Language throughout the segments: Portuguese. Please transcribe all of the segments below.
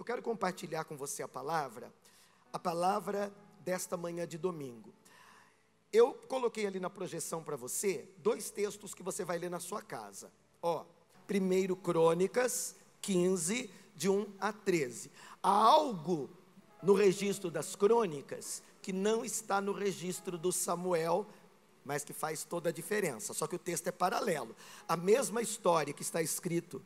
Eu quero compartilhar com você a palavra desta manhã de domingo. Eu coloquei ali na projeção para você 2 textos que você vai ler na sua casa. 1 Crônicas 15, de 1 a 13. Há algo no registro das crônicas que não está no registro do Samuel, mas que faz toda a diferença, só que o texto é paralelo. A mesma história que está escrito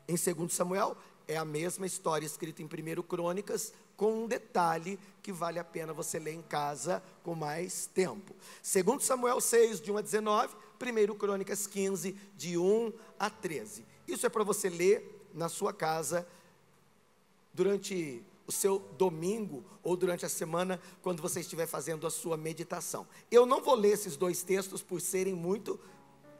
em 2 Samuel é a mesma história escrita em 1 Crônicas, com um detalhe que vale a pena você ler em casa com mais tempo. 2 Samuel 6, de 1 a 19, 1 Crônicas 15, de 1 a 13. Isso é para você ler na sua casa durante o seu domingo ou durante a semana, quando você estiver fazendo a sua meditação. Eu não vou ler esses 2 textos por serem muito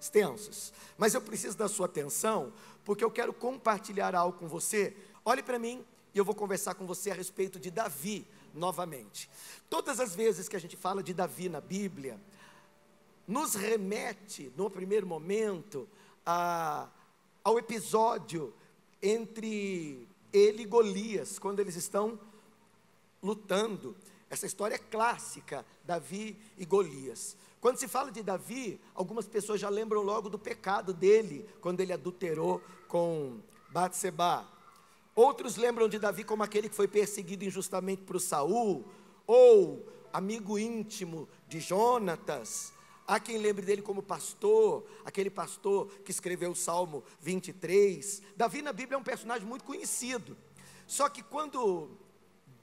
extensos, mas eu preciso da sua atenção, porque eu quero compartilhar algo com você. Olhe para mim e eu vou conversar com você a respeito de Davi novamente. Todas as vezes que a gente fala de Davi na Bíblia, nos remete, no primeiro momento, ao episódio entre ele e Golias, quando eles estão lutando. Essa história é clássica, Davi e Golias. Quando se fala de Davi, algumas pessoas já lembram logo do pecado dele, quando ele adulterou com Batseba. Outros lembram de Davi como aquele que foi perseguido injustamente por Saul, ou amigo íntimo de Jonatas. Há quem lembre dele como pastor, aquele pastor que escreveu o Salmo 23. Davi na Bíblia é um personagem muito conhecido. Só que quando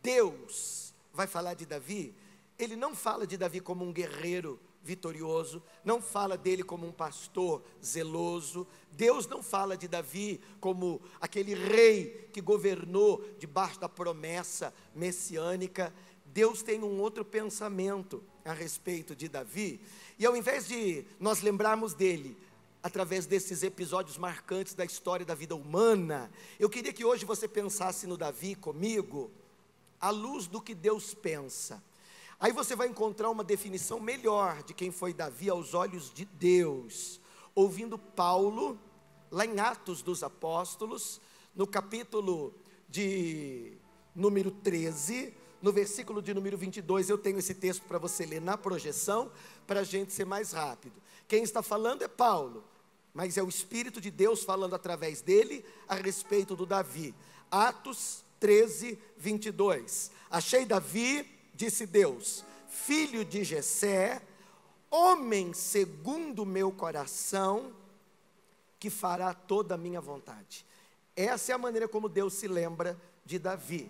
Deus vai falar de Davi, ele não fala de Davi como um guerreiro vitorioso, não fala dele como um pastor zeloso. Deus não fala de Davi como aquele rei que governou debaixo da promessa messiânica. Deus tem um outro pensamento a respeito de Davi, e ao invés de nós lembrarmos dele através desses episódios marcantes da história da vida humana, eu queria que hoje você pensasse no Davi comigo, à luz do que Deus pensa. Aí você vai encontrar uma definição melhor de quem foi Davi aos olhos de Deus, ouvindo Paulo, lá em Atos dos Apóstolos, no capítulo de número 13, no versículo de número 22, eu tenho esse texto para você ler na projeção, para a gente ser mais rápido. Quem está falando é Paulo, mas é o Espírito de Deus falando através dele a respeito do Davi. Atos 13, 22. Achei Davi, disse Deus, filho de Jessé, homem segundo o meu coração, que fará toda a minha vontade. Essa é a maneira como Deus se lembra de Davi.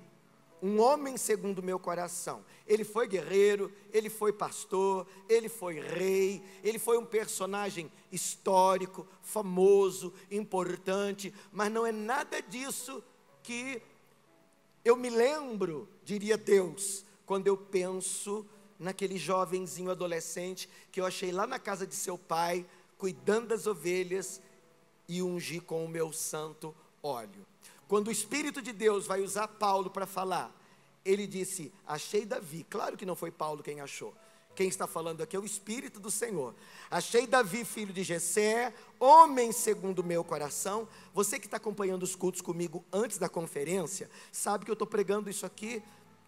Um homem segundo o meu coração. Ele foi guerreiro, ele foi pastor, ele foi rei, ele foi um personagem histórico, famoso, importante, mas não é nada disso que eu me lembro, diria Deus, quando eu penso naquele jovenzinho adolescente que eu achei lá na casa de seu pai, cuidando das ovelhas, e ungi com o meu santo óleo. Quando o Espírito de Deus vai usar Paulo para falar, ele disse, achei Davi. Claro que não foi Paulo quem achou. Quem está falando aqui é o Espírito do Senhor. Achei Davi, filho de Jessé, homem segundo o meu coração. Você que está acompanhando os cultos comigo antes da conferência, sabe que eu estou pregando isso aqui,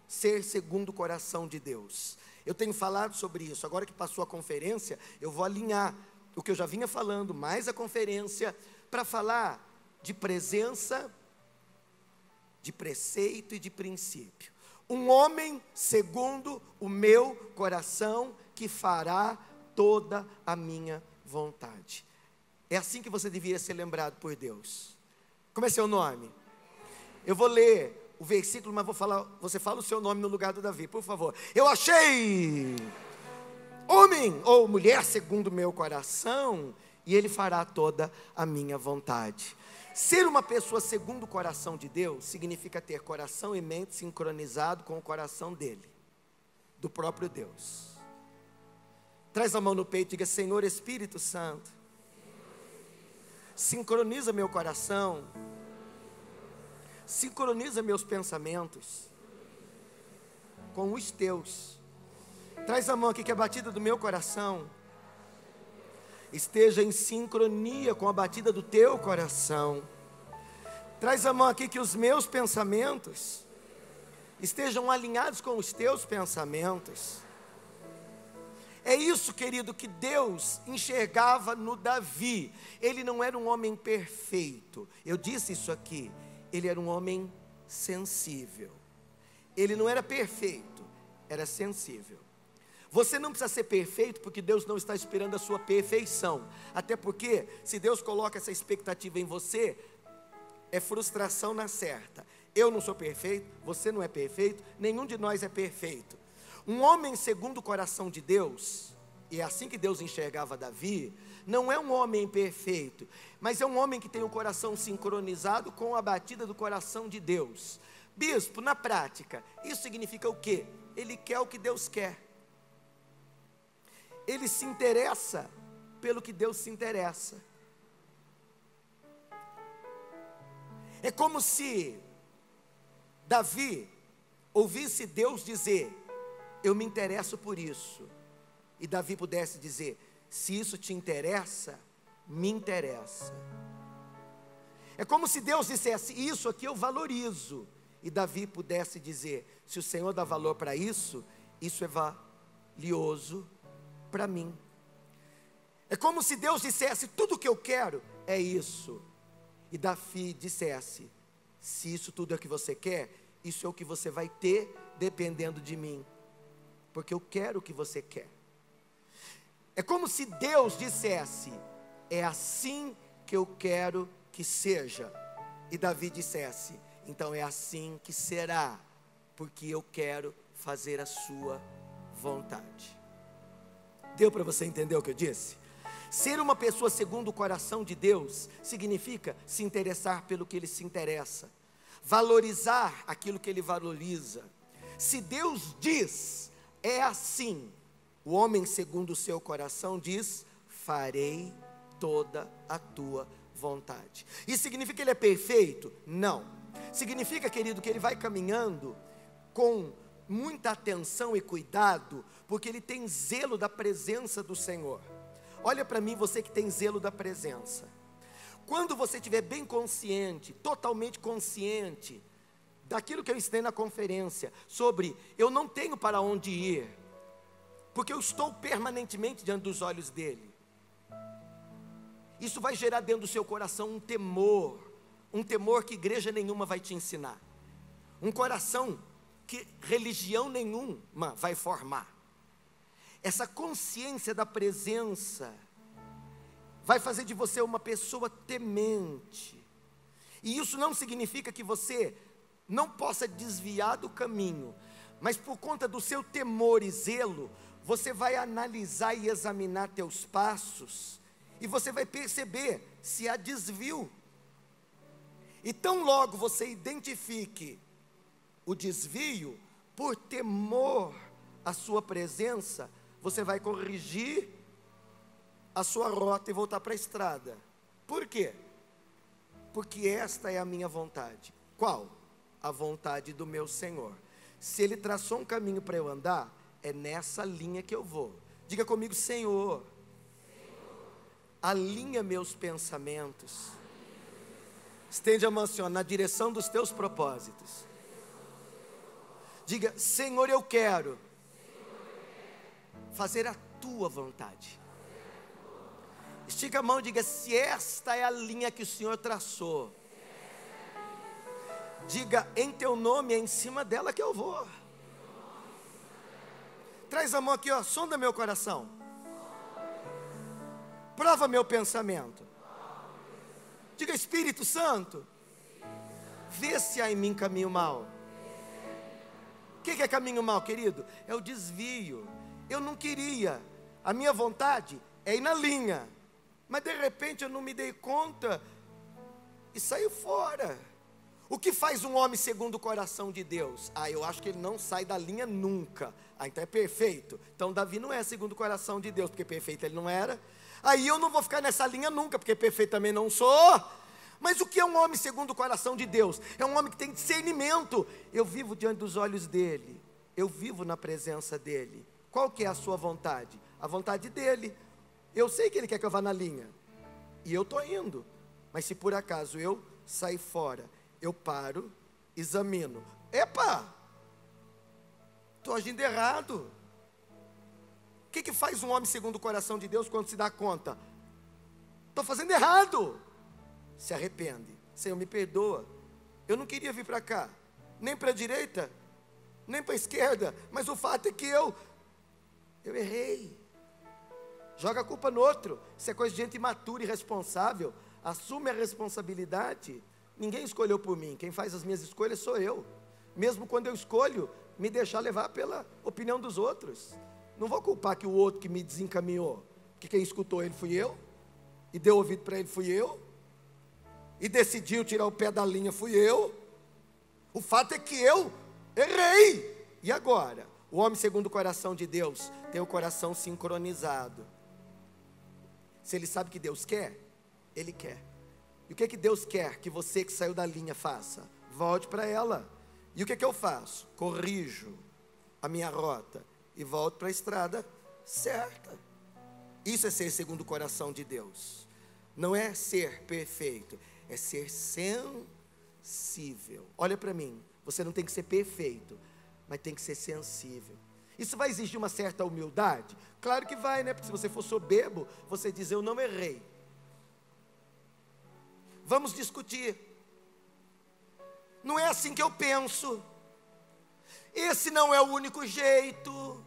ser segundo o coração de Deus. Eu tenho falado sobre isso. Agora que passou a conferência, eu vou alinhar o que eu já vinha falando, mais a conferência, para falar de presença, de preceito e de princípio. Um homem segundo o meu coração, que fará toda a minha vontade. É assim que você deveria ser lembrado por Deus. Como é seu nome? Eu vou ler o versículo, mas você fala o seu nome no lugar do Davi, por favor. Eu achei homem ou mulher segundo o meu coração, e ele fará toda a minha vontade. Ser uma pessoa segundo o coração de Deus significa ter coração e mente sincronizado com o coração dele, do próprio Deus. Traz a mão no peito e diga, Senhor Espírito Santo, sincroniza meu coração, sincroniza meus pensamentos com os teus. Traz a mão aqui que a batida do meu coração esteja em sincronia com a batida do teu coração. Traz a mão aqui que os meus pensamentos estejam alinhados com os teus pensamentos. É isso, querido, que Deus enxergava no Davi. Ele não era um homem perfeito. Eu disse isso aqui. Ele era um homem sensível. Ele não era perfeito, era sensível. Você não precisa ser perfeito, porque Deus não está esperando a sua perfeição. Até porque, se Deus coloca essa expectativa em você, é frustração na certa. Eu não sou perfeito, você não é perfeito, nenhum de nós é perfeito. Um homem segundo o coração de Deus, e é assim que Deus enxergava Davi, não é um homem perfeito, mas é um homem que tem o coração sincronizado com a batida do coração de Deus. Bispo, na prática, isso significa o quê? Ele quer o que Deus quer. Ele se interessa pelo que Deus se interessa. É como se Davi ouvisse Deus dizer: eu me interesso por isso. E Davi pudesse dizer: se isso te interessa, me interessa. É como se Deus dissesse: isso aqui eu valorizo. E Davi pudesse dizer: se o Senhor dá valor para isso, isso é valioso para mim. É como se Deus dissesse: tudo que eu quero é isso. E Davi dissesse: se isso tudo é o que você quer, isso é o que você vai ter dependendo de mim, porque eu quero o que você quer. É como se Deus dissesse: é assim que eu quero que seja. E Davi dissesse: então é assim que será, porque eu quero fazer a sua vontade. Deu para você entender o que eu disse? Ser uma pessoa segundo o coração de Deus significa se interessar pelo que Ele se interessa, valorizar aquilo que Ele valoriza. Se Deus diz, é assim, o homem segundo o seu coração diz: farei toda a tua vontade. Isso significa que ele é perfeito? Não. Significa, querido, que ele vai caminhando com muita atenção e cuidado, porque ele tem zelo da presença do Senhor. Olha para mim, você que tem zelo da presença. Quando você estiver bem consciente, totalmente consciente daquilo que eu ensinei na conferência, sobre eu não tenho para onde ir, porque eu estou permanentemente diante dos olhos dele. Isso vai gerar dentro do seu coração um temor que igreja nenhuma vai te ensinar, um coração que religião nenhuma vai formar. Essa consciência da presença vai fazer de você uma pessoa temente. E isso não significa que você não possa desviar do caminho, mas por conta do seu temor e zelo, você vai analisar e examinar teus passos, e você vai perceber se há desvio. E tão logo você identifique o desvio, por temor à sua presença, você vai corrigir a sua rota e voltar para a estrada. Por quê? Porque esta é a minha vontade. Qual? A vontade do meu Senhor. Se Ele traçou um caminho para eu andar, é nessa linha que eu vou. Diga comigo: Senhor, alinha meus pensamentos. Estende a mão assim, na direção dos teus propósitos. Diga: Senhor, eu quero fazer a tua vontade. Estica a mão e diga: se esta é a linha que o Senhor traçou, diga: em teu nome, é em cima dela que eu vou. Traz a mão aqui, ó, sonda meu coração, prova meu pensamento. Diga: Espírito Santo, vê se há em mim caminho mau. O que é caminho mau, querido? É o desvio. Eu não queria, a minha vontade é ir na linha, mas de repente eu não me dei conta e saiu fora. O que faz um homem segundo o coração de Deus? Eu acho que ele não sai da linha nunca. Então é perfeito. Então Davi não é segundo o coração de Deus, porque perfeito ele não era. Aí eu não vou ficar nessa linha nunca, porque perfeito também não sou. Mas o que é um homem segundo o coração de Deus? É um homem que tem discernimento. Eu vivo diante dos olhos dele, eu vivo na presença dele. Qual que é a sua vontade? A vontade dele. Eu sei que ele quer que eu vá na linha, e eu estou indo. Mas se por acaso eu sair fora, eu paro, examino. Epa, estou agindo errado. O que faz um homem segundo o coração de Deus quando se dá conta? Estou fazendo errado. Se arrepende. Senhor, me perdoa. Eu não queria vir para cá, nem para a direita, nem para a esquerda, mas o fato é que eu errei. Joga a culpa no outro. Isso é coisa de gente imatura e irresponsável. Assume a responsabilidade. Ninguém escolheu por mim. Quem faz as minhas escolhas sou eu. Mesmo quando eu escolho me deixar levar pela opinião dos outros. Não vou culpar que o outro que me desencaminhou, que quem escutou ele fui eu, e deu ouvido para ele fui eu, e decidiu tirar o pé da linha fui eu. O fato é que eu errei. E agora? O homem segundo o coração de Deus tem o coração sincronizado. Se ele sabe que Deus quer, ele quer. E o que Deus quer que você que saiu da linha faça? Volte para ela. E o que eu faço? Corrijo a minha rota e volto para a estrada certa. Isso é ser segundo o coração de Deus. Não é ser perfeito, é ser sensível. Olha para mim, você não tem que ser perfeito, mas tem que ser sensível. Isso vai exigir uma certa humildade? Claro que vai, né? Porque se você for soberbo, você diz, eu não errei. Vamos discutir. Não é assim que eu penso. Esse não é o único jeito.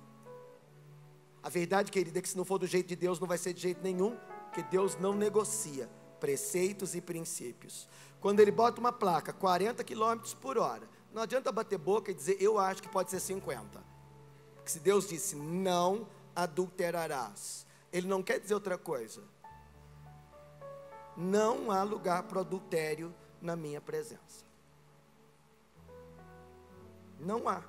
A verdade, querida, é que se não for do jeito de Deus, não vai ser de jeito nenhum, porque Deus não negocia preceitos e princípios. Quando Ele bota uma placa, 40 km/h, não adianta bater boca e dizer, eu acho que pode ser 50. Porque se Deus disse, não adulterarás, Ele não quer dizer outra coisa. Não há lugar para adultério na minha presença. Não há.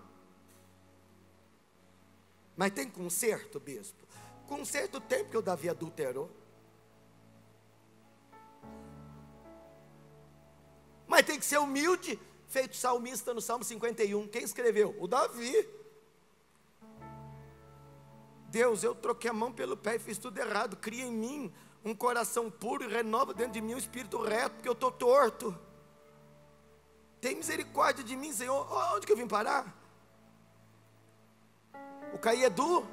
Mas tem conserto, bispo? Conserto tem, porque o Davi adulterou. Mas tem que ser humilde, feito salmista no Salmo 51. Quem escreveu? O Davi. Deus, eu troquei a mão pelo pé e fiz tudo errado. Cria em mim um coração puro e renova dentro de mim um espírito reto, porque eu estou torto. Tem misericórdia de mim, Senhor. Onde que eu vim parar? O cair é do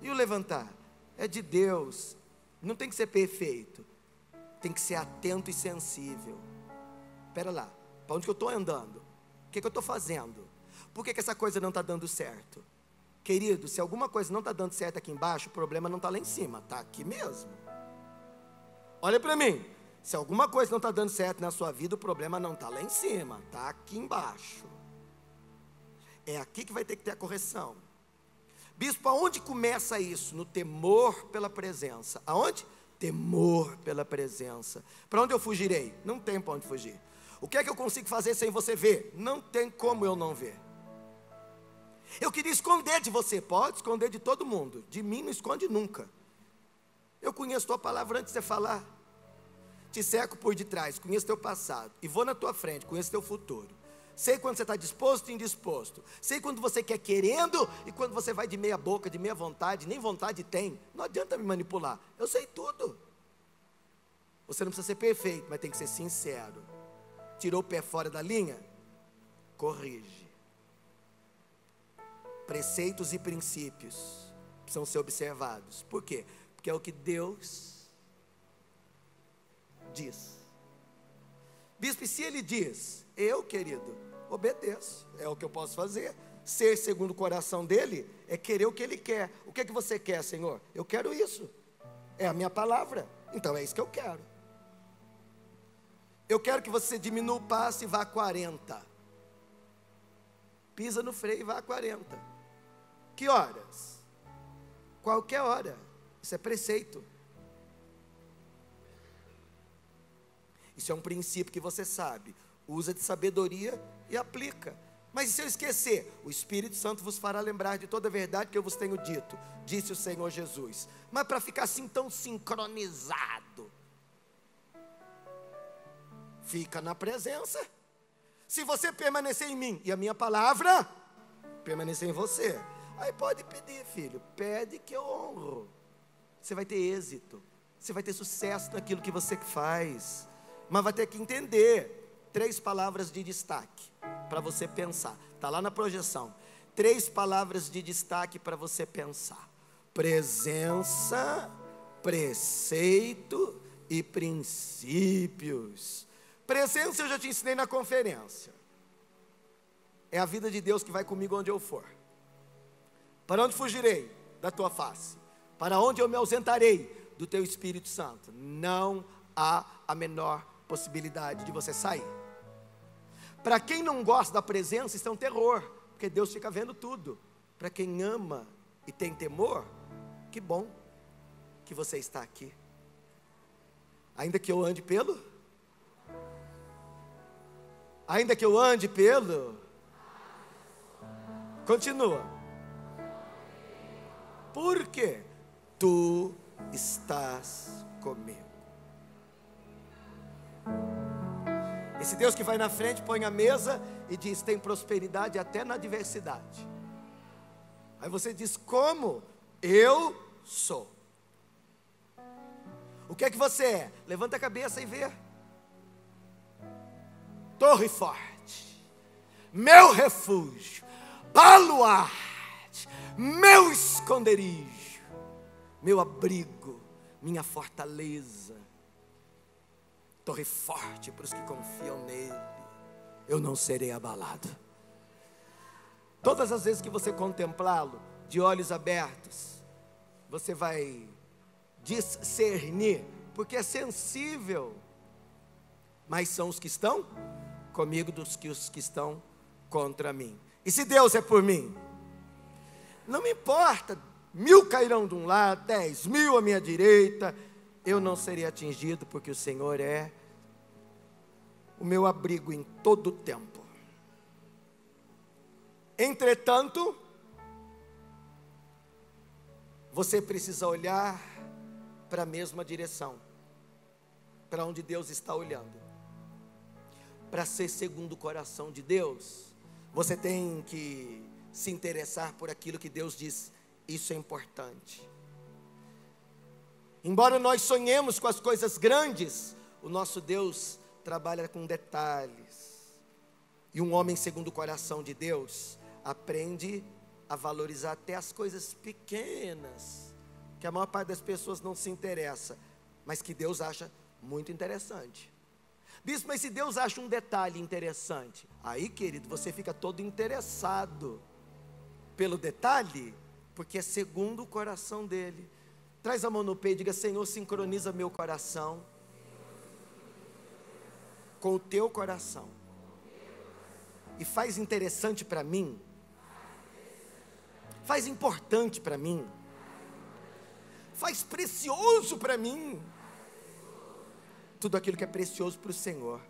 e o levantar é de Deus. Não tem que ser perfeito, tem que ser atento e sensível. Espera lá, para onde que eu estou andando? O que eu estou fazendo? Por que essa coisa não está dando certo? Querido, se alguma coisa não está dando certo aqui embaixo, o problema não está lá em cima, está aqui mesmo. Olha para mim, se alguma coisa não está dando certo na sua vida, o problema não está lá em cima, está aqui embaixo. É aqui que vai ter que ter a correção. Bispo, aonde começa isso? No temor pela presença. Aonde? Temor pela presença. Para onde eu fugirei? Não tem para onde fugir. O que é que eu consigo fazer sem você ver? Não tem como eu não ver. Eu queria esconder de você. Pode esconder de todo mundo. De mim não esconde nunca. Eu conheço tua palavra antes de você falar. Te cerco por detrás, conheço teu passado. E vou na tua frente, conheço teu futuro. Sei quando você está disposto e indisposto. Sei quando você quer querendo e quando você vai de meia boca, de meia vontade, nem vontade tem. Não adianta me manipular. Eu sei tudo. Você não precisa ser perfeito, mas tem que ser sincero. Tirou o pé fora da linha? Corrige. Preceitos e princípios precisam ser observados. Por quê? Porque é o que Deus diz. Bispo, e se Ele diz, eu, querido, obedeço, é o que eu posso fazer. Ser segundo o coração dele é querer o que Ele quer. O que é que você quer, Senhor? Eu quero isso, é a minha palavra, então é isso que eu quero. Eu quero que você diminua o passo e vá a 40. Pisa no freio e vá a 40. Que horas? Qualquer hora. Isso é preceito. Isso é um princípio que você sabe. Usa de sabedoria e aplica. Mas e se eu esquecer? O Espírito Santo vos fará lembrar de toda a verdade que eu vos tenho dito, disse o Senhor Jesus. Mas para ficar assim tão sincronizado, fica na presença. Se você permanecer em mim e a minha palavra permanecer em você, aí pode pedir, filho, pede que eu honro. Você vai ter êxito, você vai ter sucesso naquilo que você faz. Mas vai ter que entender 3 palavras de destaque para você pensar. Está lá na projeção. 3 palavras de destaque para você pensar: presença, preceito e princípios. Presença eu já te ensinei na conferência. É a vida de Deus que vai comigo onde eu for. Para onde fugirei da tua face? Para onde eu me ausentarei do teu Espírito Santo? Não há a menor possibilidade de você sair. Para quem não gosta da presença, isso é um terror, porque Deus fica vendo tudo. Para quem ama e tem temor, que bom que você está aqui. Ainda que eu ande pelo? Ainda que eu ande pelo? Continua. Porque tu estás comigo. Esse Deus que vai na frente, põe a mesa e diz: tem prosperidade até na adversidade. Aí você diz: como? Eu sou. O que é que você é? Levanta a cabeça e vê. Torre forte, meu refúgio, baluarte, meu esconderijo, meu abrigo, minha fortaleza. Torre forte para os que confiam nele. Eu não serei abalado. Todas as vezes que você contemplá-lo de olhos abertos, você vai discernir, porque é sensível. Mas são os que estão comigo dos que os que estão contra mim. E se Deus é por mim, não me importa, 1000 cairão de um lado, 10.000 à minha direita, eu não serei atingido, porque o Senhor é o meu abrigo em todo o tempo. Entretanto, você precisa olhar para a mesma direção, para onde Deus está olhando. Para ser segundo o coração de Deus, você tem que se interessar por aquilo que Deus diz. Isso é importante. Embora nós sonhemos com as coisas grandes, o nosso Deus trabalha com detalhes. E um homem segundo o coração de Deus aprende a valorizar até as coisas pequenas, que a maior parte das pessoas não se interessa, mas que Deus acha muito interessante. Bispo, mas se Deus acha um detalhe interessante, aí, querido, você fica todo interessado pelo detalhe, porque é segundo o coração dele. Traz a mão no peito e diga: Senhor, sincroniza meu coração com o teu coração, e faz interessante para mim, faz importante para mim, faz precioso para mim, tudo aquilo que é precioso para o Senhor.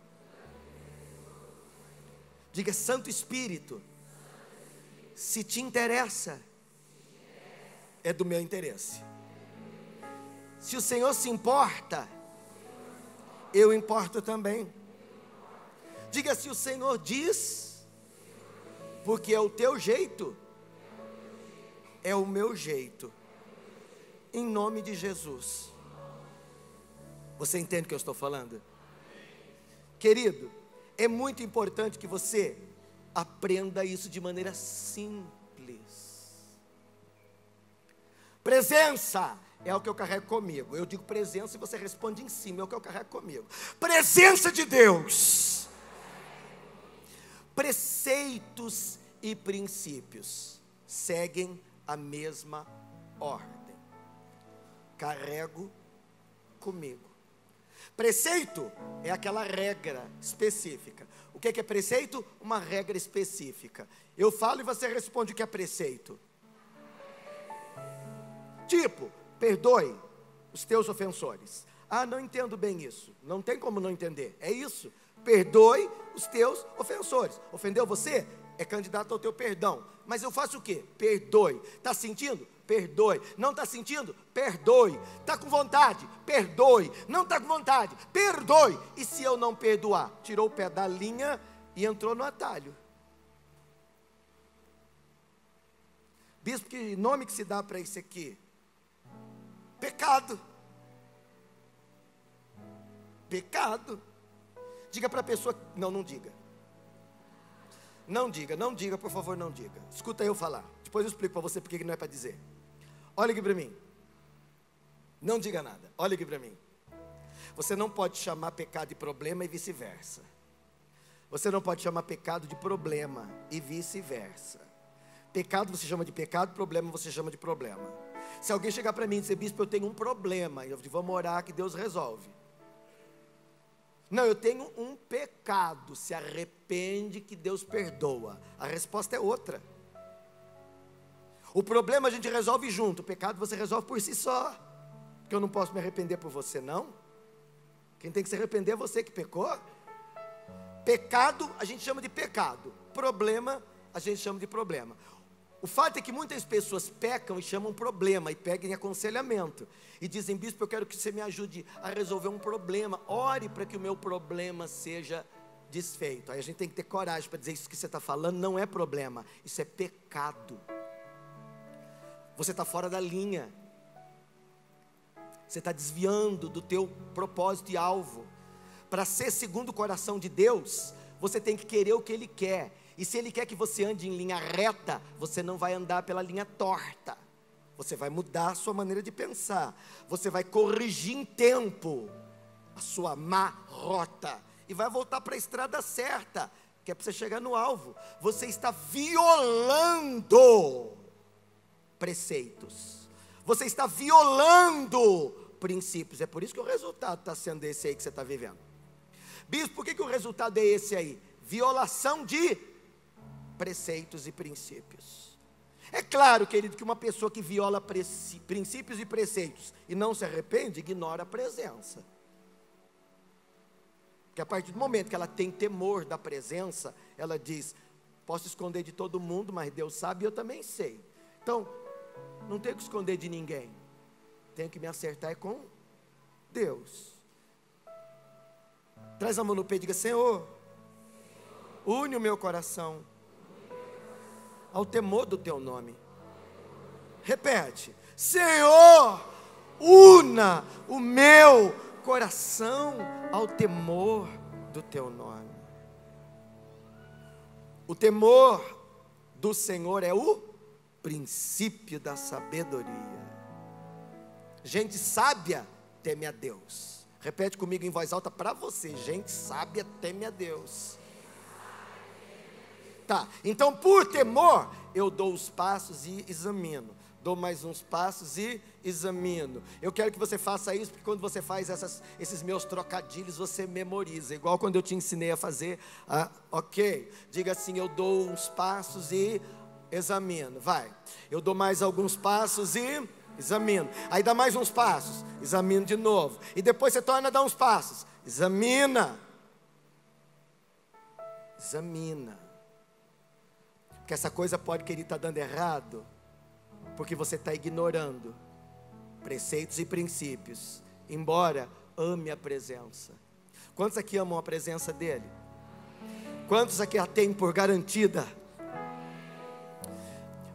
Diga: Santo Espírito, se te interessa, é do meu interesse. Se o Senhor se importa, eu importo também. Diga: se o Senhor diz, porque é o teu jeito, é o meu jeito. Em nome de Jesus. Você entende o que eu estou falando? Querido, é muito importante que você aprenda isso de maneira simples. Presença é o que eu carrego comigo. Eu digo presença e você responde em cima, é o que eu carrego comigo. Presença de Deus. Preceitos e princípios seguem a mesma ordem. Carrego comigo. Preceito é aquela regra específica. O que é preceito? Uma regra específica. Eu falo e você responde o que é preceito. Tipo, perdoe os teus ofensores. Ah, não entendo bem isso. Não tem como não entender. É isso. Perdoe os teus ofensores. Ofendeu você? É candidato ao teu perdão. Mas eu faço o quê? Perdoe. Está sentindo? Perdoe. Não está sentindo? Perdoe. Está com vontade? Perdoe. Não está com vontade? Perdoe. E se eu não perdoar? Tirou o pé da linha e entrou no atalho. Bispo, que nome que se dá para isso aqui? Pecado. Pecado. Diga para a pessoa, não diga. Não diga, por favor, não diga. Escuta eu falar. Depois eu explico para você porque não é para dizer. Olha aqui para mim. Não diga nada. Olha aqui para mim. Você não pode chamar pecado de problema e vice-versa. Você não pode chamar pecado de problema e vice-versa. Pecado você chama de pecado, problema você chama de problema. Se alguém chegar para mim e dizer, bispo, eu tenho um problema, eu digo, vamos orar que Deus resolve. Não, eu tenho um pecado, se arrepende que Deus perdoa. A resposta é outra. O problema a gente resolve junto, o pecado você resolve por si só. Porque eu não posso me arrepender por você, não. Quem tem que se arrepender é você que pecou. Pecado a gente chama de pecado, problema a gente chama de problema. O fato é que muitas pessoas pecam e chamam problema, e pegam em aconselhamento, e dizem, bispo, eu quero que você me ajude a resolver um problema, ore para que o meu problema seja desfeito. Aí a gente tem que ter coragem para dizer, isso que você está falando não é problema, isso é pecado. Você está fora da linha, você está desviando do teu propósito e alvo. Para ser segundo o coração de Deus, você tem que querer o que Ele quer. E se Ele quer que você ande em linha reta, você não vai andar pela linha torta. Você vai mudar a sua maneira de pensar. Você vai corrigir em tempo a sua má rota. E vai voltar para a estrada certa, que é para você chegar no alvo. Você está violando preceitos. Você está violando princípios. É por isso que o resultado está sendo esse aí que você está vivendo. Bispo, por que o resultado é esse aí? Violação de preceitos e princípios. É claro, querido, que uma pessoa que viola princípios e preceitos e não se arrepende, ignora a presença. Porque a partir do momento que ela tem temor da presença, ela diz, posso esconder de todo mundo, mas Deus sabe e eu também sei. Então, não tenho que esconder de ninguém. Tenho que me acertar com Deus. Traz a mão no peito e diga, Senhor, une o meu coração ao temor do teu nome. Repete, Senhor, una o meu coração ao temor do teu nome. O temor do Senhor é o princípio da sabedoria. Gente sábia teme a Deus. Repete comigo em voz alta para você. Gente sábia teme a Deus. Tá, então por temor, eu dou os passos e examino. Dou mais uns passos e examino. Eu quero que você faça isso, porque quando você faz esses meus trocadilhos, você memoriza. Igual quando eu te ensinei a fazer, ok. Diga assim, eu dou uns passos e examino. Vai, eu dou mais alguns passos e examino. Aí dá mais uns passos, examino de novo. E depois você torna a dar uns passos, examina. Examina. Porque essa coisa pode, querer estar dando errado, porque você está ignorando preceitos e princípios, embora ame a presença. Quantos aqui amam a presença dEle? Quantos aqui a têm por garantida?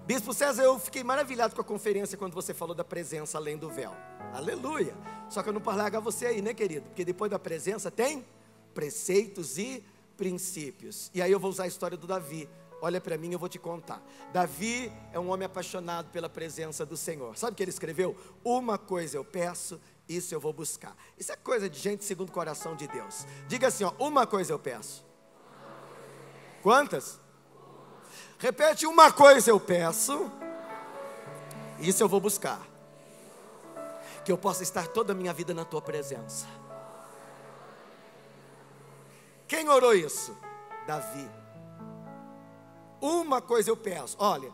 Bispo César, eu fiquei maravilhado com a conferência quando você falou da presença além do véu. Aleluia! Só que eu não posso largar você aí, né, querido? Porque depois da presença tem preceitos e princípios. E aí eu vou usar a história do Davi. Olha para mim, eu vou te contar. Davi é um homem apaixonado pela presença do Senhor. Sabe o que ele escreveu? Uma coisa eu peço, isso eu vou buscar. Isso é coisa de gente segundo o coração de Deus. Diga assim, ó, uma coisa eu peço. Quantas? Repete, uma coisa eu peço, isso eu vou buscar. Que eu possa estar toda a minha vida na tua presença. Quem orou isso? Davi. Uma coisa eu peço. Olha,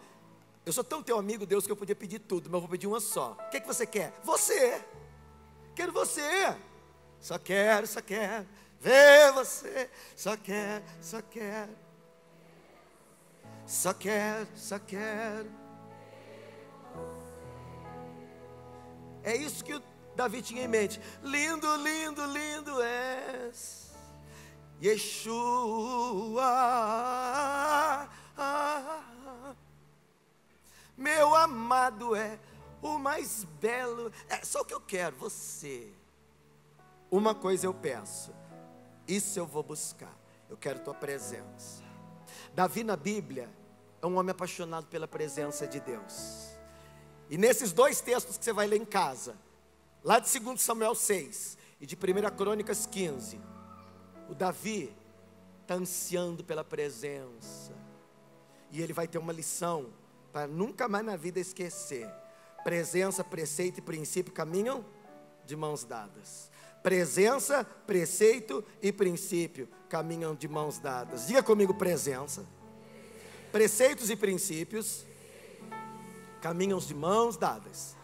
eu sou tão teu amigo, Deus, que eu podia pedir tudo, mas eu vou pedir uma só. O que você quer? Você. Quero você. Só quero ver você. Só quero. Só quero. É isso que o Davi tinha em mente. Lindo és, Yeshua. Meu amado é o mais belo. É só o que eu quero, você. Uma coisa eu peço, isso eu vou buscar. Eu quero tua presença. Davi na Bíblia é um homem apaixonado pela presença de Deus. E nesses dois textos que você vai ler em casa, lá de 2 Samuel 6 e de 1 Crônicas 15, o Davi está ansiando pela presença. E ele vai ter uma lição para nunca mais na vida esquecer. Presença, preceito e princípio caminham de mãos dadas. Presença, preceito e princípio caminham de mãos dadas. Diga comigo: presença, preceitos e princípios caminham de mãos dadas.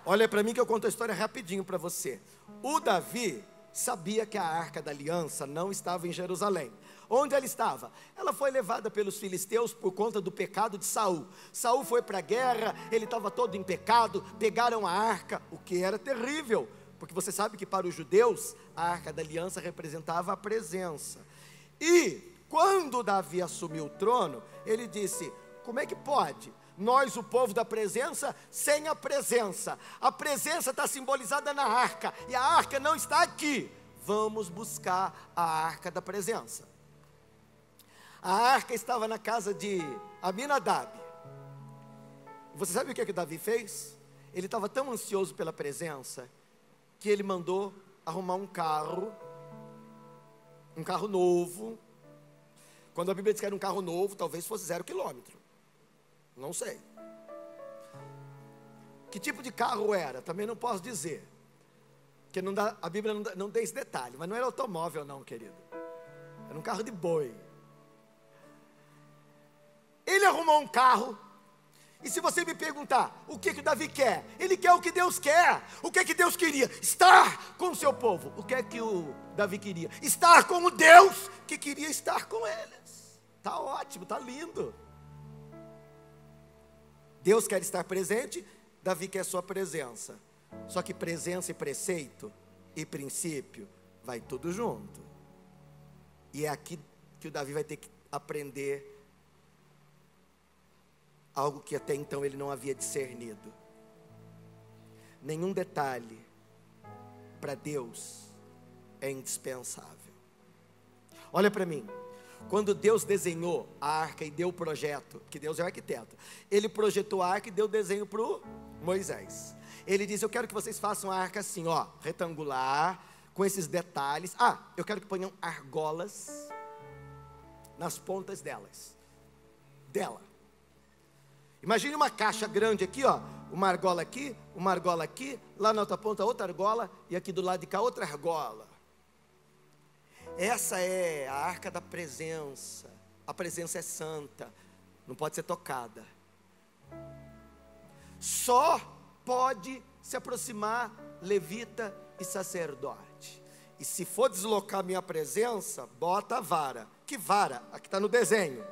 Olha para mim que eu conto a história rapidinho para você. O Davi sabia que a Arca da Aliança não estava em Jerusalém. Onde ela estava? Ela foi levada pelos filisteus por conta do pecado de Saul. Saul foi para a guerra, ele estava todo em pecado, pegaram a arca, o que era terrível, porque você sabe que para os judeus, a Arca da Aliança representava a presença. E quando Davi assumiu o trono, ele disse: como é que pode? Nós, o povo da presença, sem a presença está simbolizada na arca, e a arca não está aqui. Vamos buscar a arca da presença. A arca estava na casa de Abinadab. Você sabe o que Davi fez? Ele estava tão ansioso pela presença, que ele mandou arrumar um carro novo. Quando a Bíblia diz que era um carro novo, talvez fosse 0 quilômetro. Não sei. Que tipo de carro era? Também não posso dizer. Porque não dá, a Bíblia não tem esse detalhe. Mas não era automóvel não, querido. Era um carro de boi. Ele arrumou um carro. E se você me perguntar, o que Davi quer? Ele quer o que Deus quer. O que Deus queria? Estar com o seu povo. O que o Davi queria? Estar com o Deus que queria estar com eles. Está ótimo, está lindo. Deus quer estar presente, Davi quer sua presença. Só que presença e preceito e princípio vai tudo junto. E é aqui que o Davi vai ter que aprender algo que até então ele não havia discernido. Nenhum detalhe para Deus é indispensável. Olha para mim. Quando Deus desenhou a arca e deu o projeto, que Deus é o arquiteto, Ele projetou a arca e deu o desenho para o Moisés. Ele disse: eu quero que vocês façam a arca assim, ó, retangular, com esses detalhes. Eu quero que ponham argolas nas pontas dela. Imagine uma caixa grande aqui, ó, uma argola aqui, lá na outra ponta outra argola, e aqui do lado de cá outra argola. Essa é a arca da presença. A presença é santa, não pode ser tocada. Só pode se aproximar levita e sacerdote. E se for deslocar minha presença, bota a vara. Que vara? Aqui está no desenho.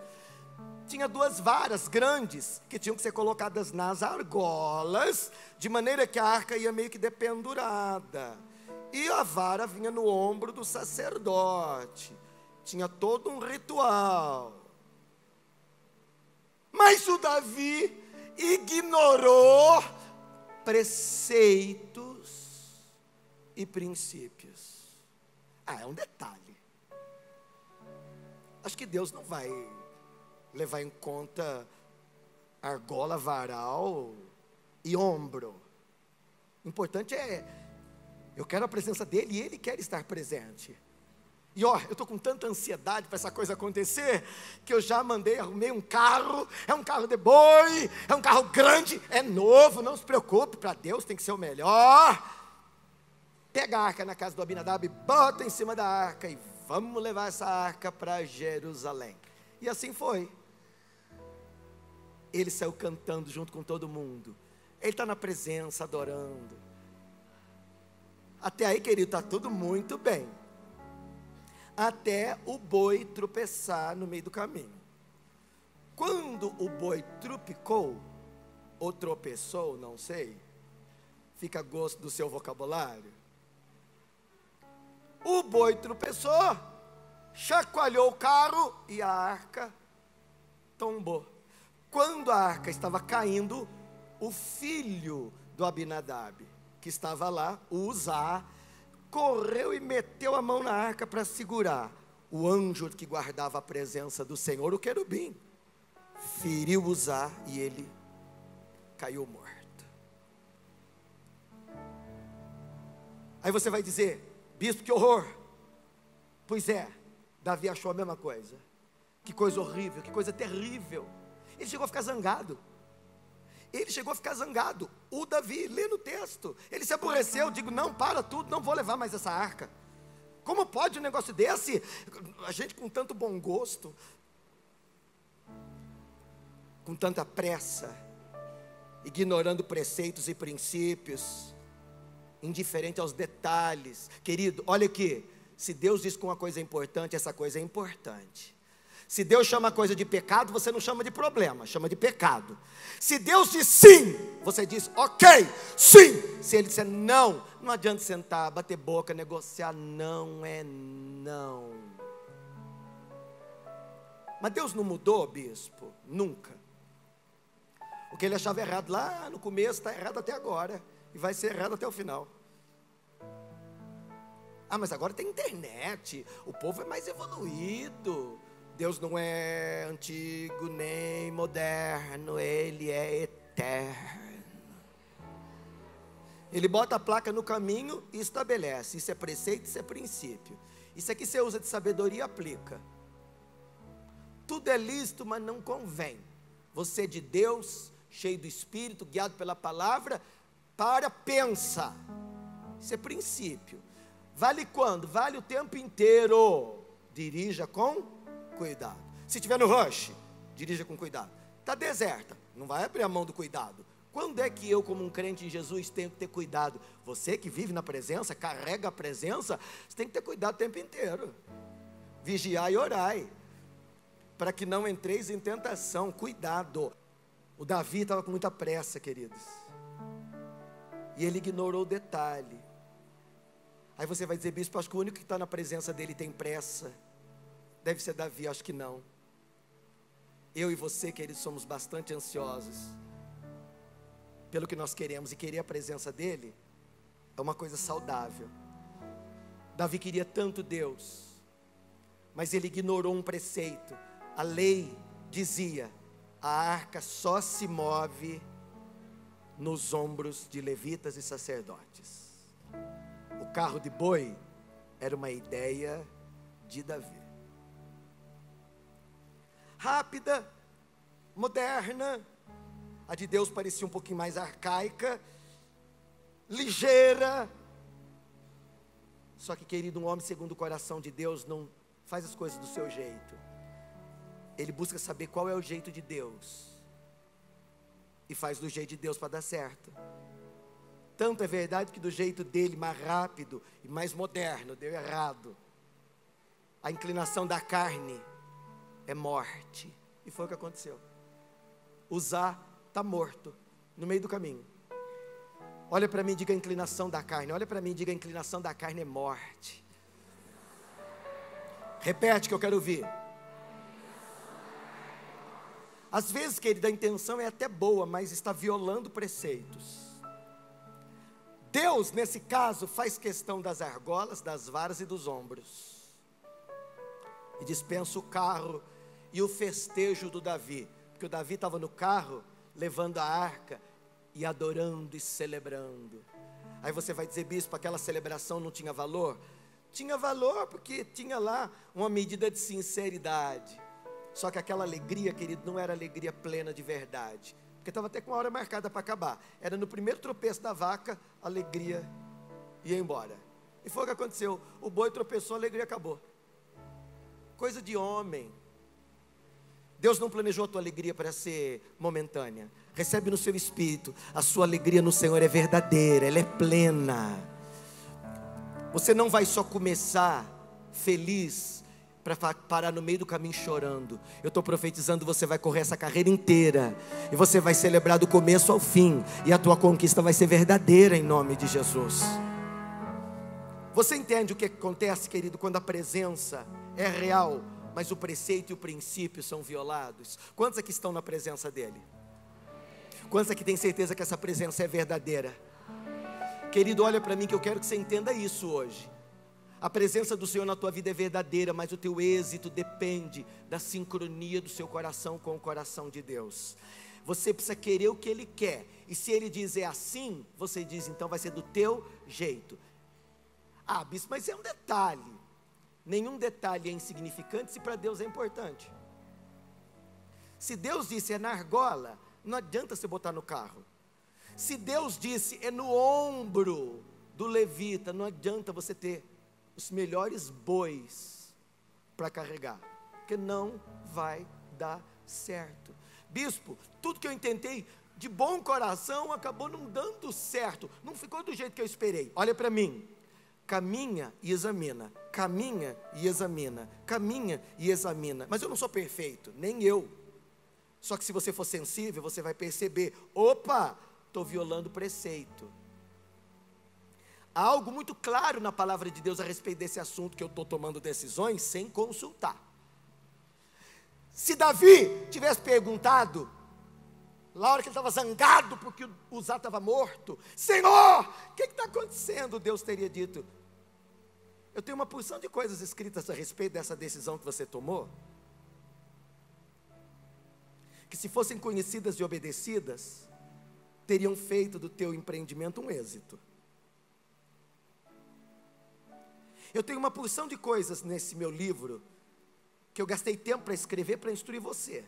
Tinha 2 varas grandes que tinham que ser colocadas nas argolas, de maneira que a arca ia meio que dependurada. E a vara vinha no ombro do sacerdote. Tinha todo um ritual. Mas o Davi ignorou preceitos e princípios. É um detalhe. Acho que Deus não vai levar em conta argola, varal e ombro. O importante é: eu quero a presença dele e ele quer estar presente. E eu estou com tanta ansiedade para essa coisa acontecer, que eu já arrumei um carro, é um carro de boi, é um carro grande, é novo, não se preocupe, para Deus tem que ser o melhor. Pega a arca na casa do Abinadab, bota em cima da arca e vamos levar essa arca para Jerusalém. E assim foi. Ele saiu cantando junto com todo mundo. Ele está na presença, adorando. Até aí, querido, está tudo muito bem. Até o boi tropeçar no meio do caminho. Quando o boi tropicou, ou tropeçou, não sei, fica a gosto do seu vocabulário. O boi tropeçou, chacoalhou o carro e a arca tombou. Quando a arca estava caindo, o filho do Abinadab, que estava lá, o Uzá, correu e meteu a mão na arca para segurar. o anjo que guardava a presença do Senhor, o querubim, feriu Uzá e ele caiu morto. Aí você vai dizer: bispo, que horror. Pois é, Davi achou a mesma coisa. Que coisa horrível, que coisa terrível. Ele chegou a ficar zangado. O Davi, lê no texto, ele se aborreceu. Digo: não, para tudo, não vou levar mais essa arca. Como pode um negócio desse? A gente com tanto bom gosto, com tanta pressa, ignorando preceitos e princípios, indiferente aos detalhes. Querido, olha aqui, se Deus diz que uma coisa é importante, essa coisa é importante. Se Deus chama a coisa de pecado, você não chama de problema, chama de pecado. Se Deus diz sim, você diz ok, sim. Se Ele disser não, não adianta sentar, bater boca, negociar, não é não. Mas Deus não mudou, bispo, nunca. O que Ele achava errado lá no começo, está errado até agora, e vai ser errado até o final. Ah, mas agora tem internet, o povo é mais evoluído. Deus não é antigo nem moderno, Ele é eterno. Ele bota a placa no caminho e estabelece. Isso é preceito, isso é princípio. Isso aqui você usa de sabedoria e aplica. Tudo é lícito, mas não convém. Você é de Deus, cheio do Espírito, guiado pela palavra, pensa. Isso é princípio. Vale quando? Vale o tempo inteiro. Dirija com cuidado. Se estiver no rush, dirija com cuidado. Está deserta, não vai abrir a mão do cuidado. Quando é que eu, como um crente em Jesus, tenho que ter cuidado? Você que vive na presença, carrega a presença, você tem que ter cuidado o tempo inteiro. Vigiai e orai, para que não entreis em tentação. Cuidado. O Davi estava com muita pressa, queridos, e ele ignorou o detalhe. Aí você vai dizer: bispo, acho que o único que está na presença dele tem pressa deve ser Davi. Acho que não. Eu e você, queridos, somos bastante ansiosos pelo que nós queremos, e querer a presença dele é uma coisa saudável. Davi queria tanto Deus, mas ele ignorou um preceito. A lei dizia: a arca só se move nos ombros de levitas e sacerdotes. O carro de boi era uma ideia de Davi. Rápida, moderna. A de Deus parecia um pouquinho mais arcaica, ligeira. Só que, querido, um homem segundo o coração de Deus não faz as coisas do seu jeito. Ele busca saber qual é o jeito de Deus e faz do jeito de Deus para dar certo. Tanto é verdade que do jeito dele, mais rápido e mais moderno, deu errado. A inclinação da carne é morte. E foi o que aconteceu. Uzá está morto no meio do caminho. Olha para mim e diga: a inclinação da carne. Olha para mim e diga: a inclinação da carne é morte. Repete que eu quero ouvir. Às vezes, querido, a intenção é até boa, mas está violando preceitos. Deus, nesse caso, faz questão das argolas, das varas e dos ombros, e dispensa o carro e o festejo do Davi, porque o Davi estava no carro, levando a arca, e adorando e celebrando. Aí você vai dizer: bispo, aquela celebração não tinha valor? Tinha valor, porque tinha lá uma medida de sinceridade. Só que aquela alegria, querido, não era alegria plena de verdade, porque estava até com a hora marcada para acabar. Era no primeiro tropeço da vaca, a alegria ia embora. E foi o que aconteceu. O boi tropeçou, a alegria acabou. Coisa de homem. Deus não planejou a tua alegria para ser momentânea. Recebe no seu espírito. A sua alegria no Senhor é verdadeira, ela é plena. Você não vai só começar feliz para parar no meio do caminho chorando. Eu estou profetizando: você vai correr essa carreira inteira e você vai celebrar do começo ao fim, e a tua conquista vai ser verdadeira em nome de Jesus. Você entende o que acontece, querido, quando a presença é real, mas o preceito e o princípio são violados? Quantos aqui estão na presença dele? Quantos aqui têm certeza que essa presença é verdadeira? Querido, olha para mim que eu quero que você entenda isso hoje. A presença do Senhor na tua vida é verdadeira, mas o teu êxito depende da sincronia do seu coração com o coração de Deus. Você precisa querer o que Ele quer, e se Ele diz é assim, você diz então vai ser do teu jeito. Ah, bispo, mas é um detalhe. Nenhum detalhe é insignificante se para Deus é importante. Se Deus disse é na argola, não adianta você botar no carro. Se Deus disse é no ombro do levita, não adianta você ter os melhores bois para carregar, porque não vai dar certo. Bispo, tudo que eu intentei de bom coração acabou não dando certo, não ficou do jeito que eu esperei. Olha para mim, caminha e examina, caminha e examina, caminha e examina. Mas eu não sou perfeito, nem eu. Só que se você for sensível, você vai perceber, opa, estou violando o preceito. Há algo muito claro na palavra de Deus a respeito desse assunto, que eu estou tomando decisões sem consultar. Se Davi tivesse perguntado, na hora que ele estava zangado porque Uzá estava morto, Senhor, o que está acontecendo? Deus teria dito, eu tenho uma porção de coisas escritas a respeito dessa decisão que você tomou, que se fossem conhecidas e obedecidas, teriam feito do teu empreendimento um êxito. Eu tenho uma porção de coisas nesse meu livro, que eu gastei tempo para escrever, para instruir você.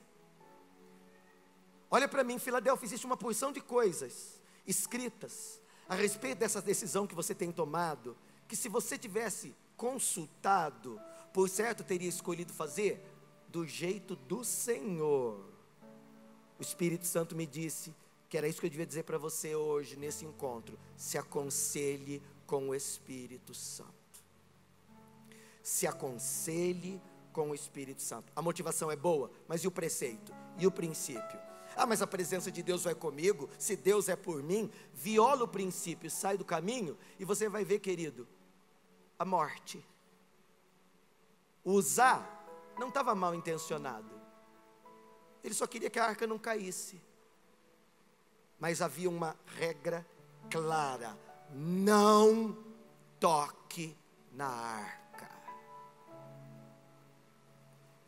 Olha para mim, em Filadélfia existe uma porção de coisas escritas a respeito dessa decisão que você tem tomado, que se você tivesse consultado, por certo teria escolhido fazer do jeito do Senhor. O Espírito Santo me disse que era isso que eu devia dizer para você hoje, nesse encontro. Se aconselhe com o Espírito Santo. Se aconselhe com o Espírito Santo. A motivação é boa, mas e o preceito? E o princípio? Ah, mas a presença de Deus vai comigo, se Deus é por mim, viola o princípio, sai do caminho, e você vai ver, querido, a morte. O Uzá não estava mal intencionado, ele só queria que a arca não caísse, mas havia uma regra clara, não toque na arca.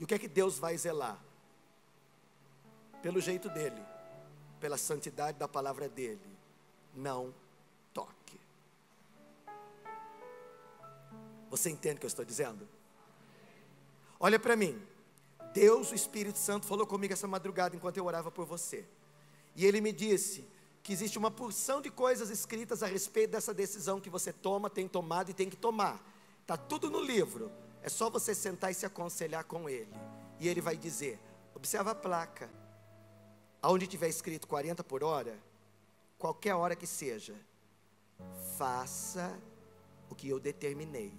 E o que é que Deus vai zelar? Pelo jeito dele, pela santidade da palavra dele, não toque. Você entende o que eu estou dizendo? Olha para mim, Deus, o Espírito Santo, falou comigo essa madrugada enquanto eu orava por você, e Ele me disse que existe uma porção de coisas escritas a respeito dessa decisão que você toma, tem tomado e tem que tomar, está tudo no livro, é só você sentar e se aconselhar com Ele, e Ele vai dizer, observa a placa, aonde tiver escrito 40 por hora, qualquer hora que seja, faça o que eu determinei,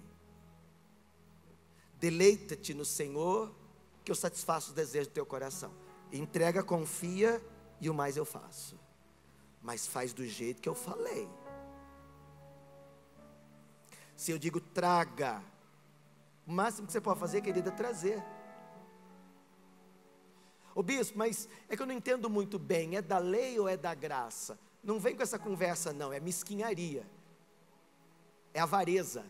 deleita-te no Senhor, que eu satisfaço os desejos do teu coração, entrega, confia, e o mais eu faço, mas faz do jeito que eu falei. Se eu digo traga, o máximo que você pode fazer, querida, é trazer. Ô bispo, mas é que eu não entendo muito bem, é da lei ou é da graça? Não vem com essa conversa não, é mesquinharia, é avareza.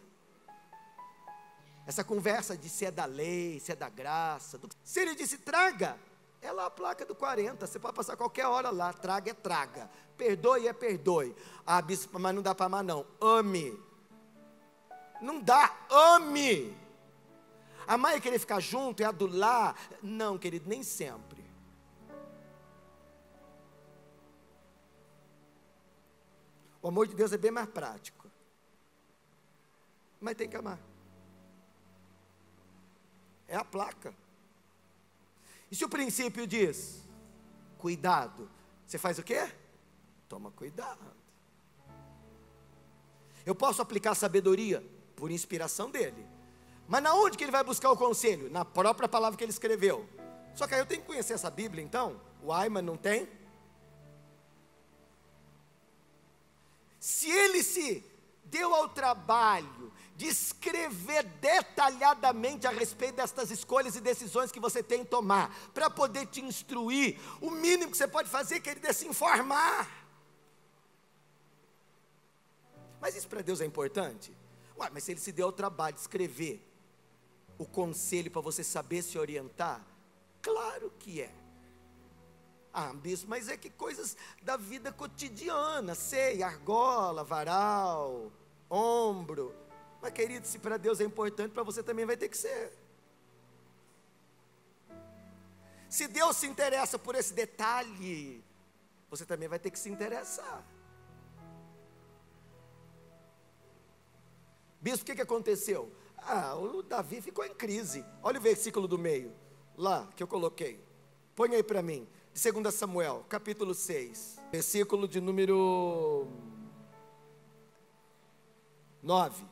Essa conversa de se é da lei, se é da graça, se ele disse traga, é lá a placa do 40, você pode passar qualquer hora lá, traga é traga, perdoe é perdoe. Ah bispo, mas não dá para amar não, ame. Não dá, ame. Amar é querer ficar junto, é adular. Não, querido, nem sempre. O amor de Deus é bem mais prático, mas tem que amar. É a placa. E se o princípio diz cuidado, você faz o quê? Toma cuidado. Eu posso aplicar sabedoria por inspiração dele, mas na onde que ele vai buscar o conselho? Na própria palavra que ele escreveu. Só que aí eu tenho que conhecer essa Bíblia então. Uai, mas não tem? Se ele se deu ao trabalho de escrever detalhadamente a respeito destas escolhas e decisões que você tem que tomar, para poder te instruir, o mínimo que você pode fazer, querido, é se informar. Mas isso para Deus é importante? Ué, mas se ele se deu ao trabalho de escrever o conselho para você saber se orientar, claro que é. Ah, bispo, mas é que coisas da vida cotidiana, sei, argola, varal, ombro. Mas querido, se para Deus é importante, para você também vai ter que ser. Se Deus se interessa por esse detalhe, você também vai ter que se interessar. Bispo, o que aconteceu? Ah, o Davi ficou em crise. Olha o versículo do meio, lá que eu coloquei. Põe aí para mim, de 2 Samuel, capítulo 6, versículo de número 9.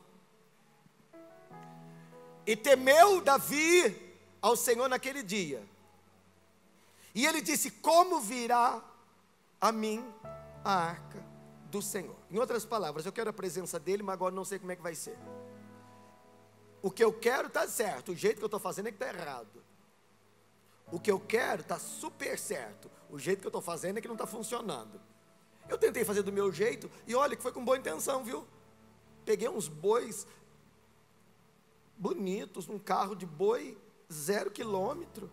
E temeu Davi ao Senhor naquele dia. E ele disse: como virá a mim a arca do Senhor? Em outras palavras, eu quero a presença dele, mas agora não sei como é que vai ser. O que eu quero está certo, o jeito que eu estou fazendo é que está errado. O que eu quero está super certo, o jeito que eu estou fazendo é que não está funcionando. Eu tentei fazer do meu jeito, e olha que foi com boa intenção, viu? Peguei uns bois bonitos, um carro de boi 0 quilômetro.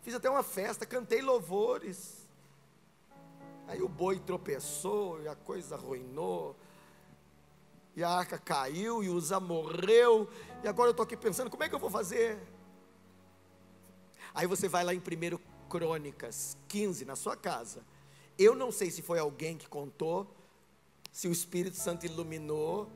Fiz até uma festa, cantei louvores. Aí o boi tropeçou, e a coisa arruinou. E a arca caiu, e Uza morreu. E agora eu estou aqui pensando, como é que eu vou fazer? Aí você vai lá em 1 Crônicas 15, na sua casa. Eu não sei se foi alguém que contou, se o Espírito Santo iluminou.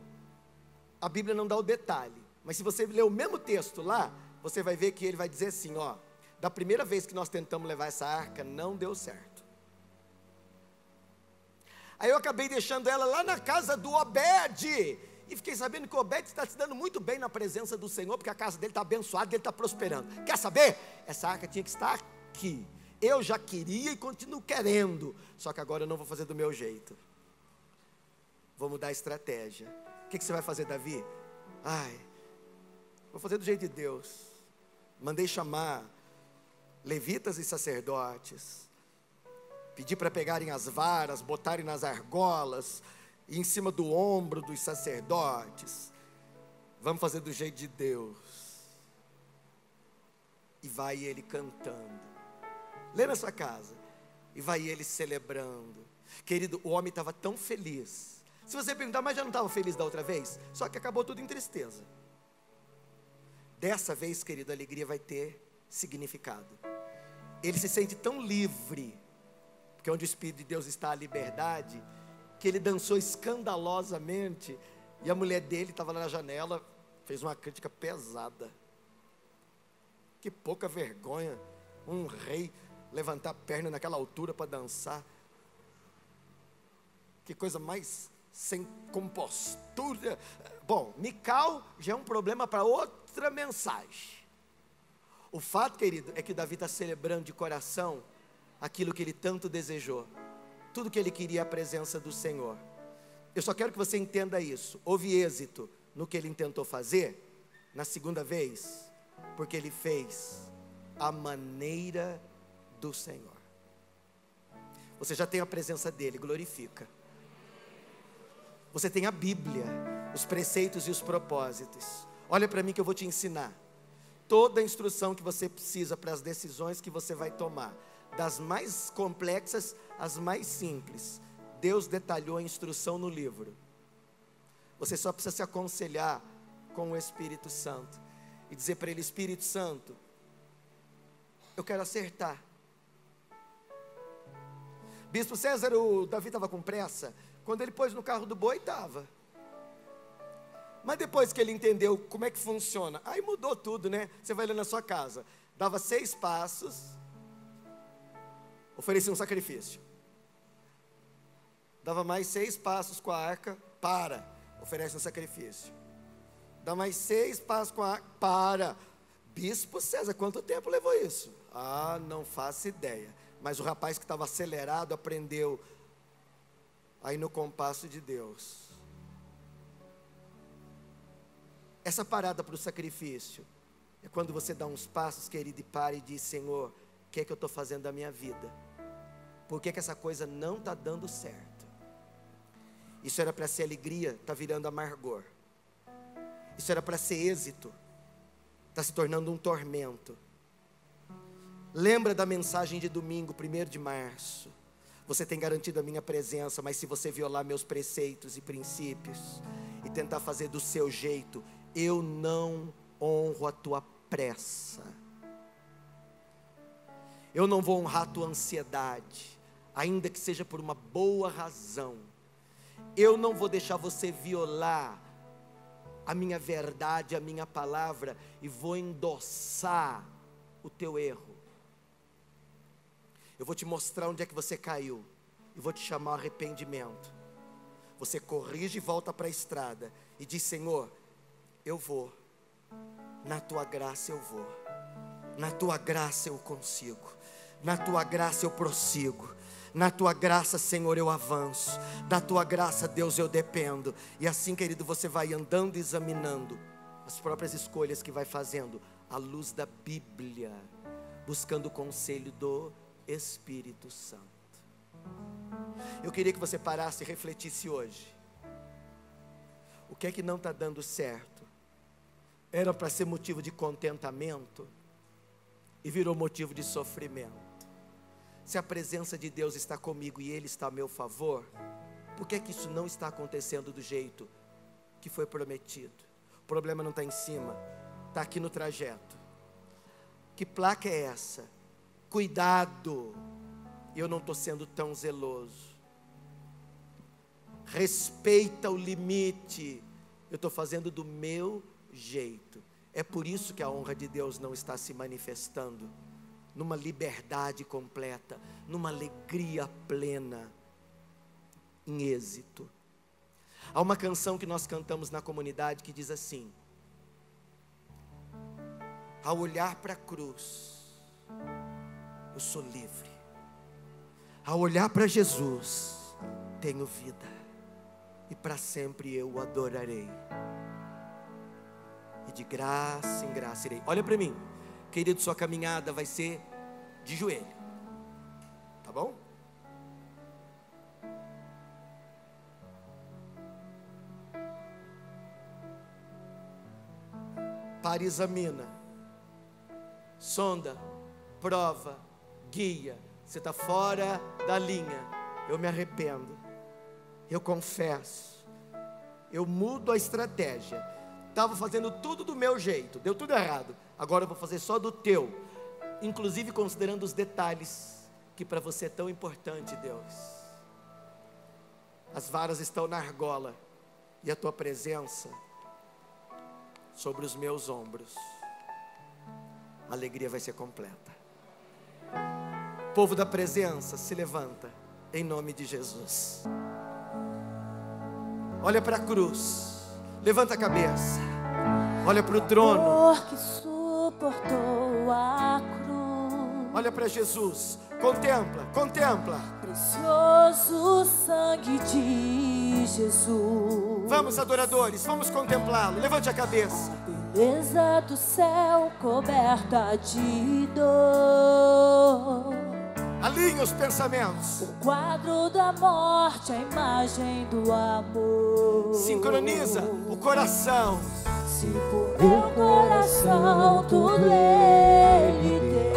A Bíblia não dá o detalhe. Mas se você ler o mesmo texto lá, você vai ver que ele vai dizer assim, ó: da primeira vez que nós tentamos levar essa arca, não deu certo. Aí eu acabei deixando ela lá na casa do Obed. E fiquei sabendo que o Obed está se dando muito bem na presença do Senhor, porque a casa dele está abençoada, ele está prosperando. Quer saber? Essa arca tinha que estar aqui. Eu já queria e continuo querendo. Só que agora eu não vou fazer do meu jeito. Vou mudar a estratégia. O que você vai fazer, Davi? Vou fazer do jeito de Deus. Mandei chamar levitas e sacerdotes, pedi para pegarem as varas, botarem nas argolas, e em cima do ombro dos sacerdotes. Vamos fazer do jeito de Deus. E vai ele cantando. Lê na sua casa. E vai ele celebrando. Querido, o homem estava tão feliz. Se você perguntar, mas já não estava feliz da outra vez? Só que acabou tudo em tristeza. Dessa vez, querido, a alegria vai ter significado. Ele se sente tão livre, porque onde o Espírito de Deus está, a liberdade, que ele dançou escandalosamente, e a mulher dele estava lá na janela, fez uma crítica pesada. Que pouca vergonha, um rei levantar a perna naquela altura para dançar. Que coisa mais sem compostura. Bom, Mical já é um problema para outra mensagem. O fato, querido, é que Davi está celebrando de coração aquilo que ele tanto desejou. Tudo que ele queria, a presença do Senhor. Eu só quero que você entenda isso. Houve êxito no que ele intentou fazer, na segunda vez, porque ele fez a maneira do Senhor. Você já tem a presença dele, glorifica. Você tem a Bíblia, os preceitos e os propósitos. Olha para mim que eu vou te ensinar. Toda a instrução que você precisa para as decisões que você vai tomar, das mais complexas às mais simples, Deus detalhou a instrução no livro. Você só precisa se aconselhar com o Espírito Santo e dizer para ele: Espírito Santo, eu quero acertar. Bispo César, o Davi estava com pressa. Quando ele pôs no carro do boi, estava. Mas depois que ele entendeu como é que funciona, aí mudou tudo, né? Você vai ler na sua casa. Dava 6 passos, oferecia um sacrifício. Dava mais 6 passos com a arca, oferece um sacrifício. Dá mais 6 passos com a arca, Bispo César, quanto tempo levou isso? Não faço ideia. Mas o rapaz que estava acelerado aprendeu aí no compasso de Deus. Essa parada para o sacrifício é quando você dá uns passos, querido, e para e diz: Senhor, o que é que eu estou fazendo da minha vida? Por que essa coisa não está dando certo? Isso era para ser alegria, está virando amargor. Isso era para ser êxito, está se tornando um tormento. Lembra da mensagem de domingo, 1º de março. Você tem garantido a minha presença, mas se você violar meus preceitos e princípios e tentar fazer do seu jeito, eu não honro a tua pressa. Eu não vou honrar a tua ansiedade, ainda que seja por uma boa razão. Eu não vou deixar você violar a minha verdade, a minha palavra, e vou endossar o teu erro. Eu vou te mostrar onde é que você caiu, e vou te chamar ao arrependimento. Você corrige e volta para a estrada, e diz: Senhor, eu vou, na tua graça eu vou, na tua graça eu consigo, na tua graça eu prossigo, na tua graça, Senhor, eu avanço, da tua graça, Deus, eu dependo. E assim, querido, você vai andando e examinando as próprias escolhas que vai fazendo, à luz da Bíblia, buscando o conselho do Espírito Santo. Eu queria que você parasse e refletisse hoje. O que é que não está dando certo? Era para ser motivo de contentamento e virou motivo de sofrimento. Se a presença de Deus está comigo e Ele está a meu favor, por que é que isso não está acontecendo do jeito que foi prometido? O problema não está em cima, está aqui no trajeto. Que placa é essa? Cuidado, eu não estou sendo tão zeloso. Respeita o limite, eu estou fazendo do meu jeito. É por isso que a honra de Deus não está se manifestando numa liberdade completa, numa alegria plena, em êxito. Há uma canção que nós cantamos na comunidade que diz assim: ao olhar para a cruz, eu sou livre. Ao olhar para Jesus, tenho vida, e para sempre eu o adorarei, e de graça em graça irei. Olha para mim, querido, sua caminhada vai ser de joelho, tá bom? Pare, examina, sonda, prova, guia. Você está fora da linha, eu me arrependo, eu confesso, eu mudo a estratégia. Estava fazendo tudo do meu jeito, deu tudo errado, agora eu vou fazer só do teu, inclusive considerando os detalhes que para você é tão importante, Deus. As varas estão na argola e a tua presença sobre os meus ombros. A alegria vai ser completa. Povo da presença, se levanta em nome de Jesus. Olha para a cruz, levanta a cabeça, olha para o trono, que suportou a cruz. olha para Jesus, contempla, contempla. Precioso sangue de Jesus. Vamos, adoradores, vamos contemplá-lo. Levante a cabeça. Beleza do céu coberta de dor. Alinhe os pensamentos. O quadro da morte, a imagem do amor. Sincroniza o coração. Se por meu coração tudo Ele deu,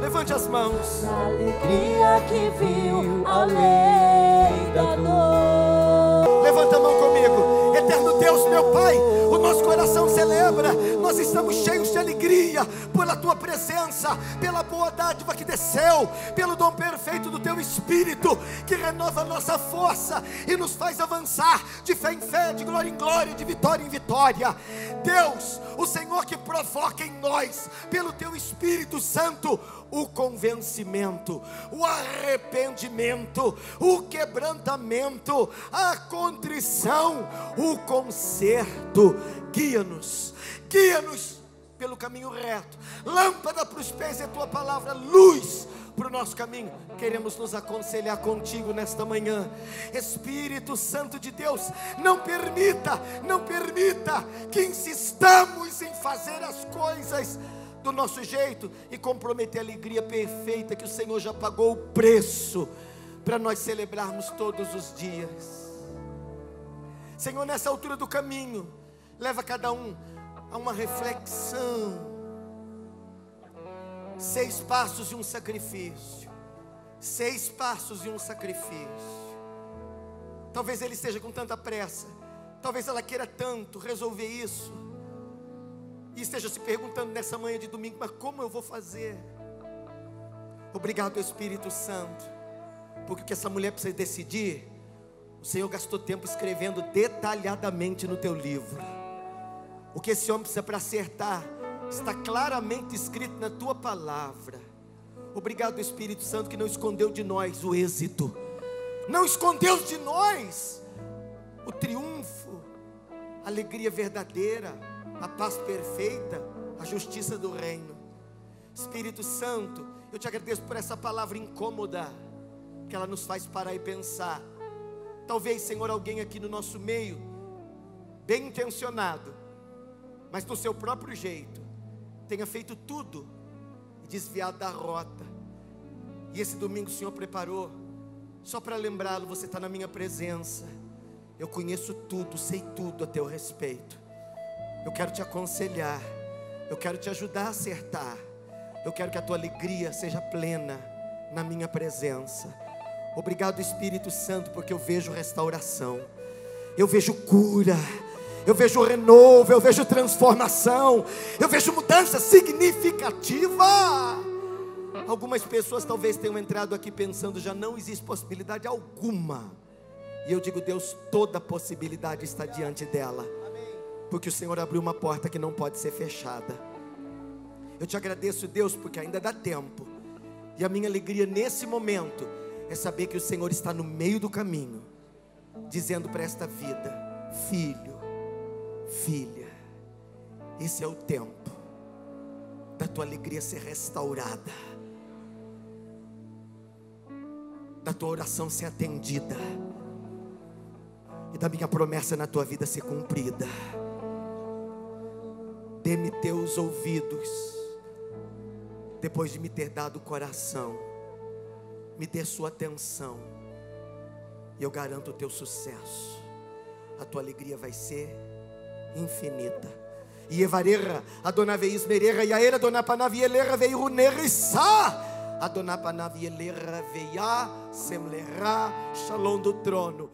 Levante as mãos. a alegria que viu além da dor. Levanta a mão comigo. Eterno Deus, meu Pai, o nosso coração celebra. Nós estamos cheios de alegria pela Tua presença, pela boa dádiva que desceu, pelo dom perfeito do Teu Espírito, que renova a nossa força e nos faz avançar de fé em fé, de glória em glória, de vitória em vitória. Deus, o Senhor que provoca em nós, pelo Teu Espírito Santo, o convencimento, o arrependimento, o quebrantamento, a contrição, o conserto. Guia-nos, guia-nos pelo caminho reto. Lâmpada para os pés é a Tua palavra, luz para o nosso caminho. Queremos nos aconselhar contigo nesta manhã. Espírito Santo de Deus, não permita que insistamos em fazer as coisas do nosso jeito e comprometer a alegria perfeita que o Senhor já pagou o preço para nós celebrarmos todos os dias. Senhor, nessa altura do caminho, leva cada um a uma reflexão. 6 passos e um sacrifício. 6 passos e um sacrifício. Talvez ele esteja com tanta pressa. Talvez ela queira tanto resolver isso. E esteja se perguntando nessa manhã de domingo: mas como eu vou fazer? Obrigado, Espírito Santo, porque o que essa mulher precisa decidir, o Senhor gastou tempo escrevendo detalhadamente no teu livro. O que esse homem precisa para acertar está claramente escrito na tua palavra. Obrigado, Espírito Santo, que não escondeu de nós o êxito, não escondeu de nós o triunfo, a alegria verdadeira, a paz perfeita, a justiça do reino. Espírito Santo, eu te agradeço por essa palavra incômoda, que ela nos faz parar e pensar. Talvez, Senhor, alguém aqui no nosso meio, bem intencionado, mas do seu próprio jeito, tenha feito tudo e desviado da rota. E esse domingo o Senhor preparou, só para lembrá-lo: você está na minha presença, eu conheço tudo, sei tudo a teu respeito. Eu quero te aconselhar, eu quero te ajudar a acertar. Eu quero que a tua alegria seja plena na minha presença. Obrigado, Espírito Santo, porque eu vejo restauração, eu vejo cura, eu vejo renovo, eu vejo transformação, eu vejo mudança significativa. Algumas pessoas talvez tenham entrado aqui pensando: já não existe possibilidade alguma. E eu digo: Deus, toda possibilidade está diante dela, porque o Senhor abriu uma porta que não pode ser fechada. Eu te agradeço, Deus, porque ainda dá tempo. E a minha alegria nesse momento é saber que o Senhor está no meio do caminho, dizendo para esta vida: filho, filha, esse é o tempo da tua alegria ser restaurada, da tua oração ser atendida e da minha promessa na tua vida ser cumprida. Dê-me teus ouvidos, depois de me ter dado o coração. Me dê sua atenção, e eu garanto o teu sucesso. A tua alegria vai ser infinita. E evarerra, adonaveis mererra, e aera donapanavielera veirunerra e sa, adonapanavielera veia semlerra, shalom do trono.